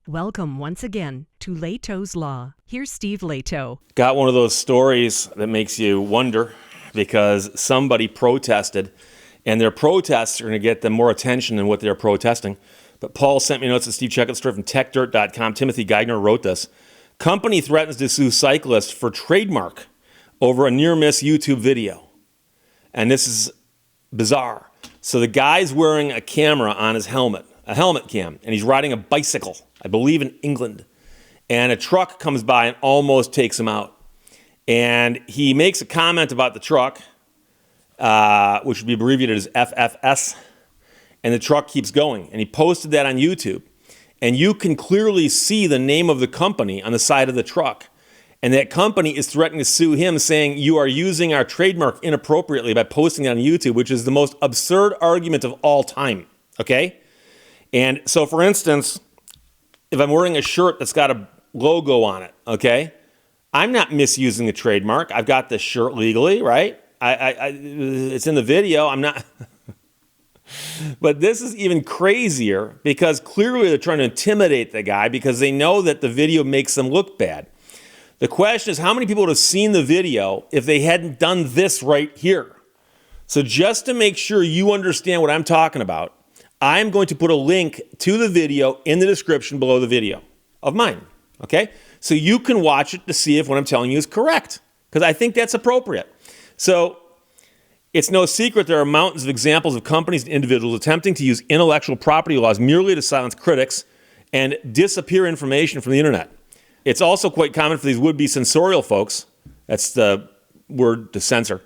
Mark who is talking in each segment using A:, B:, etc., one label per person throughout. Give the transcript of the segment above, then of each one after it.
A: Welcome once again to Lehto's Law. Here's Steve Lehto.
B: Got one of those stories that makes you wonder because somebody protested, and their protests are going to get them more attention than what they're protesting. But Paul sent me notes at Steve. Check out the story from techdirt.com. Timothy Geithner wrote this. Company threatens to sue Cyclist for trademark over a near-miss YouTube video. And this is bizarre. So the guy's wearing a camera on his helmet, a helmet cam, and he's riding a bicycle, I believe in England. And a truck comes by and almost takes him out. And he makes a comment about the truck, which would be abbreviated as FFS, and the truck keeps going. And he posted that on YouTube. And you can clearly see the name of the company on the side of the truck. And that company is threatening to sue him, saying, you are using our trademark inappropriately by posting it on YouTube, which is the most absurd argument of all time, okay? And so, for instance, if I'm wearing a shirt that's got a logo on it, okay, I'm not misusing the trademark. I've got this shirt legally, right? It's in the video. I'm not. But this is even crazier because clearly they're trying to intimidate the guy because they know that the video makes them look bad. The question is, how many people would have seen the video if they hadn't done this right here? So just to make sure you understand what I'm talking about, I'm going to put a link to the video in the description below the video of mine, okay? So you can watch it to see if what I'm telling you is correct, because I think that's appropriate. So it's no secret there are mountains of examples of companies and individuals attempting to use intellectual property laws merely to silence critics and disappear information from the internet. It's also quite common for these would-be censorial folks, that's the word to censor,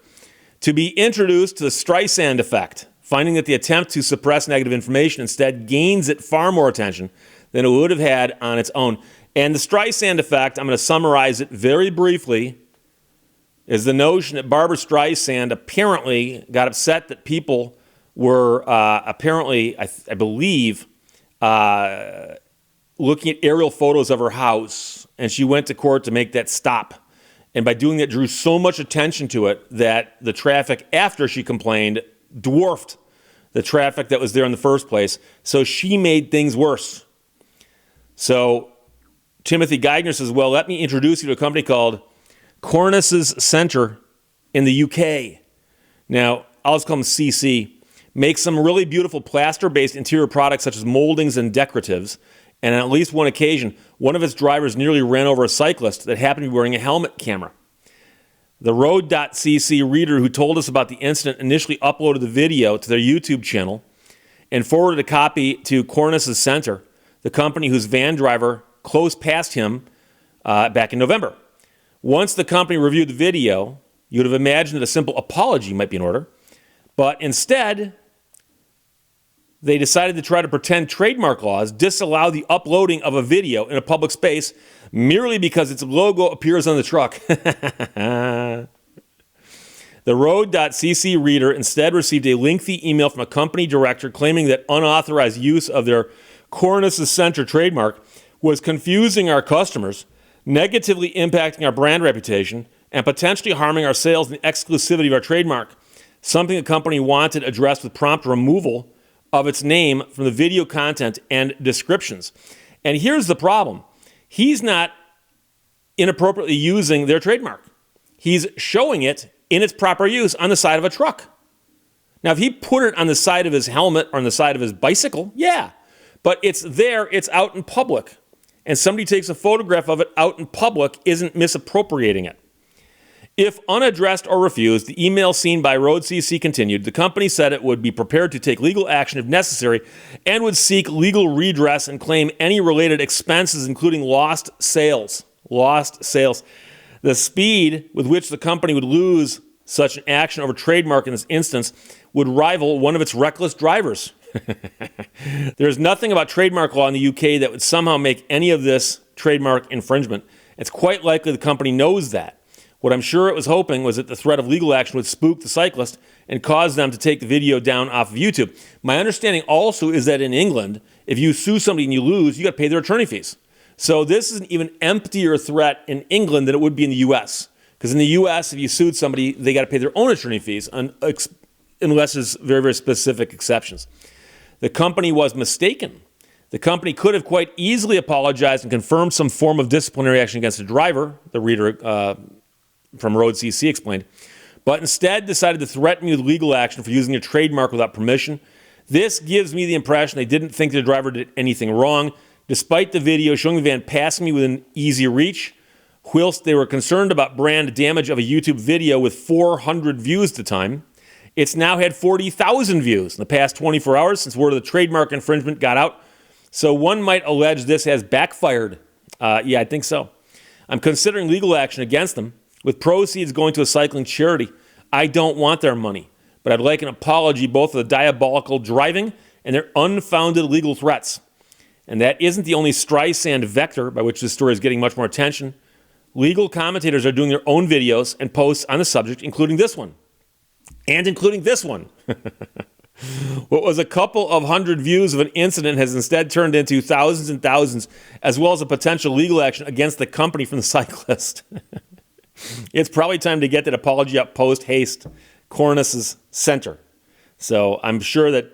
B: to be introduced to the Streisand effect, finding that the attempt to suppress negative information instead gains it far more attention than it would have had on its own. And the Streisand effect, I'm going to summarize it very briefly, is the notion that Barbara Streisand apparently got upset that people were apparently, I believe, looking at aerial photos of her house, and she went to court to make that stop. And by doing that, drew so much attention to it that the traffic after she complained dwarfed the traffic that was there in the first place. So she made things worse. So Timothy Geithner says, well, let me introduce you to a company called Cornice's Centre in the UK. Now, I'll just call them CC. Makes some really beautiful plaster-based interior products such as moldings and decoratives. And on at least one occasion, one of its drivers nearly ran over a cyclist that happened to be wearing a helmet camera. The road.cc reader who told us about the incident initially uploaded the video to their YouTube channel and forwarded a copy to Cornice's Centre, the company whose van driver close passed him back in November. Once the company reviewed the video, you would have imagined that a simple apology might be in order, but instead, they decided to try to pretend trademark laws disallow the uploading of a video in a public space merely because its logo appears on the truck. The road.cc reader instead received a lengthy email from a company director claiming that unauthorized use of their Cornice's Centre trademark was confusing our customers, negatively impacting our brand reputation, and potentially harming our sales and the exclusivity of our trademark, something the company wanted addressed with prompt removal of its name from the video content and descriptions. And here's the problem. He's not inappropriately using their trademark. He's showing it in its proper use on the side of a truck. Now, if he put it on the side of his helmet or on the side of his bicycle, yeah. But it's there, it's out in public. And somebody takes a photograph of it out in public isn't misappropriating it. If unaddressed or refused, the email seen by Road CC continued, the company said it would be prepared to take legal action if necessary and would seek legal redress and claim any related expenses, including lost sales. Lost sales. The speed with which the company would lose such an action over trademark in this instance would rival one of its reckless drivers. There's nothing about trademark law in the UK that would somehow make any of this trademark infringement. It's quite likely the company knows that. What I'm sure it was hoping was that the threat of legal action would spook the cyclist and cause them to take the video down off of YouTube. My understanding also is that in England, if you sue somebody and you lose, you got to pay their attorney fees. So this is an even emptier threat in England than it would be in the U.S. Because in the U.S., if you sued somebody, they got to pay their own attorney fees unless there's very, very specific exceptions. The company was mistaken. The company could have quite easily apologized and confirmed some form of disciplinary action against the driver, the reader from Road CC explained, but instead decided to threaten me with legal action for using a trademark without permission. This gives me the impression they didn't think the driver did anything wrong, despite the video showing the van passing me within easy reach, whilst they were concerned about brand damage of a YouTube video with 400 views at the time. It's now had 40,000 views in the past 24 hours since word of the trademark infringement got out. So one might allege this has backfired. Yeah, I think so. I'm considering legal action against them, with proceeds going to a cycling charity. I don't want their money, but I'd like an apology both for the diabolical driving and their unfounded legal threats. And that isn't the only Streisand vector by which this story is getting much more attention. Legal commentators are doing their own videos and posts on the subject, including this one. And including this one. What was a couple of hundred views of an incident has instead turned into thousands and thousands, as well as a potential legal action against the company from the Cyclist. It's probably time to get that apology up post haste. Cornus's center. So I'm sure that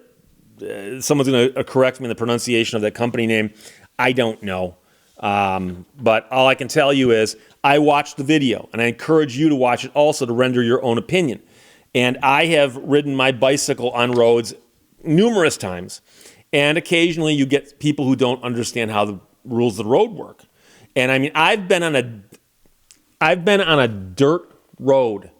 B: someone's going to correct me in the pronunciation of that company name. I don't know. But all I can tell you is I watched the video, and I encourage you to watch it also to render your own opinion. And I have ridden my bicycle on roads numerous times, and occasionally you get people who don't understand how the rules of the road work. And I mean, I've been on a dirt road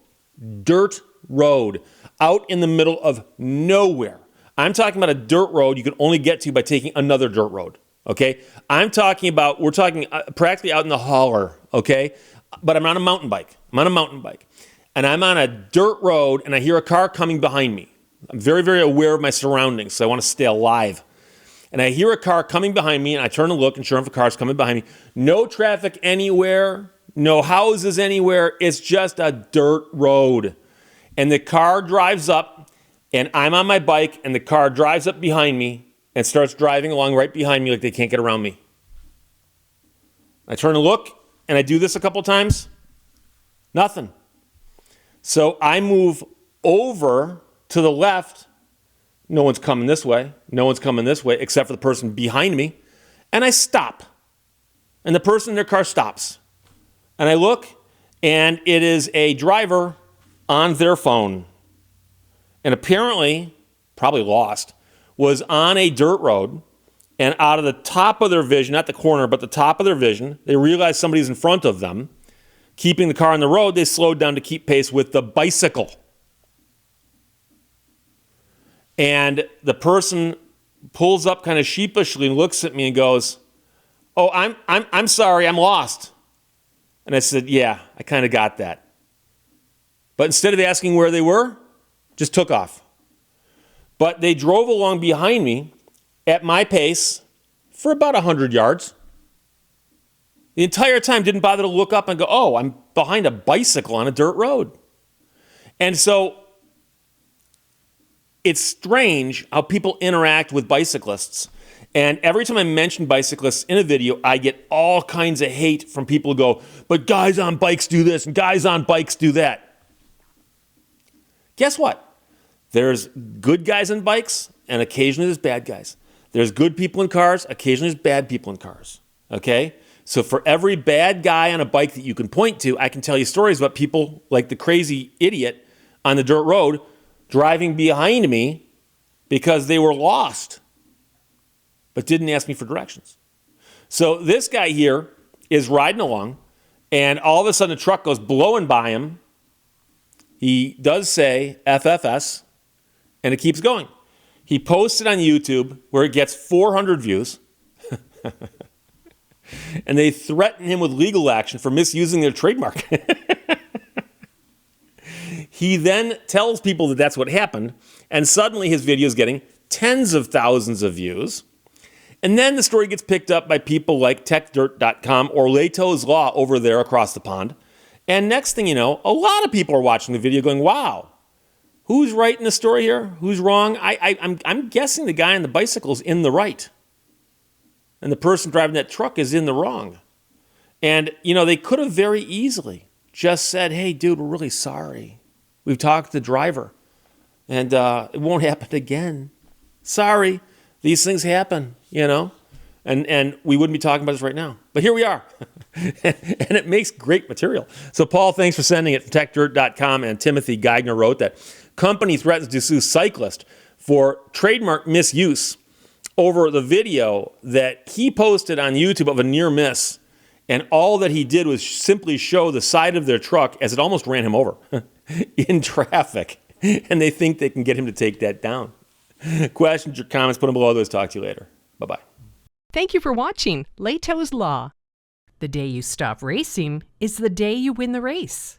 B: out in the middle of nowhere. I'm talking about a dirt road you can only get to by taking another dirt road. Okay, we're talking practically out in the holler. Okay, but I'm on a mountain bike. And I'm on a dirt road, and I hear a car coming behind me. I'm very, very aware of my surroundings, so I want to stay alive. And I hear a car coming behind me, and I turn to look, and sure enough, a car's coming behind me. No traffic anywhere, no houses anywhere. It's just a dirt road. And the car drives up, and I'm on my bike, and the car drives up behind me and starts driving along right behind me like they can't get around me. I turn to look, and I do this a couple times. Nothing. So I move over to the left. No one's coming this way, except for the person behind me. And I stop. And the person in their car stops. And I look, and it is a driver on their phone. And apparently, probably lost, was on a dirt road. And out of the top of their vision, not the corner, but the top of their vision, they realize somebody's in front of them. Keeping the car on the road, they slowed down to keep pace with the bicycle. And the person pulls up kind of sheepishly and looks at me and goes, "Oh, I'm sorry, I'm lost." And I said, "Yeah, I kind of got that." But instead of asking where they were, just took off. But they drove along behind me at my pace for about 100 yards. The entire time didn't bother to look up and go, "Oh, I'm behind a bicycle on a dirt road." And so it's strange how people interact with bicyclists. And every time I mention bicyclists in a video, I get all kinds of hate from people who go, "But guys on bikes do this and guys on bikes do that." Guess what? There's good guys on bikes and occasionally there's bad guys. There's good people in cars, occasionally there's bad people in cars. Okay? So for every bad guy on a bike that you can point to, I can tell you stories about people like the crazy idiot on the dirt road driving behind me because they were lost but didn't ask me for directions. So this guy here is riding along, and all of a sudden a truck goes blowing by him. He does say FFS, and it keeps going. He posts it on YouTube where it gets 400 views. And they threaten him with legal action for misusing their trademark. He then tells people that that's what happened, and suddenly his video is getting tens of thousands of views. And then the story gets picked up by people like techdirt.com or Lehto's Law over there across the pond. And next thing you know, a lot of people are watching the video going, "Wow, who's right in the story here? Who's wrong?" I'm guessing the guy on the bicycle is in the right. And the person driving that truck is in the wrong. And, they could have very easily just said, "Hey, dude, we're really sorry. We've talked to the driver, and it won't happen again. Sorry, these things happen, and we wouldn't be talking about this right now. But here we are. And it makes great material. So Paul, thanks for sending it from techdirt.com. And Timothy Geigner wrote that company threatens to sue Cyclist for trademark misuse over the video that he posted on YouTube of a near miss. And all that he did was simply show the side of their truck as it almost ran him over in traffic. And they think they can get him to take that down. Questions or comments, put them below. Those. Talk to you later. Bye-bye.
A: Thank you for watching Lehto's Law. The day you stop racing is the day you win the race.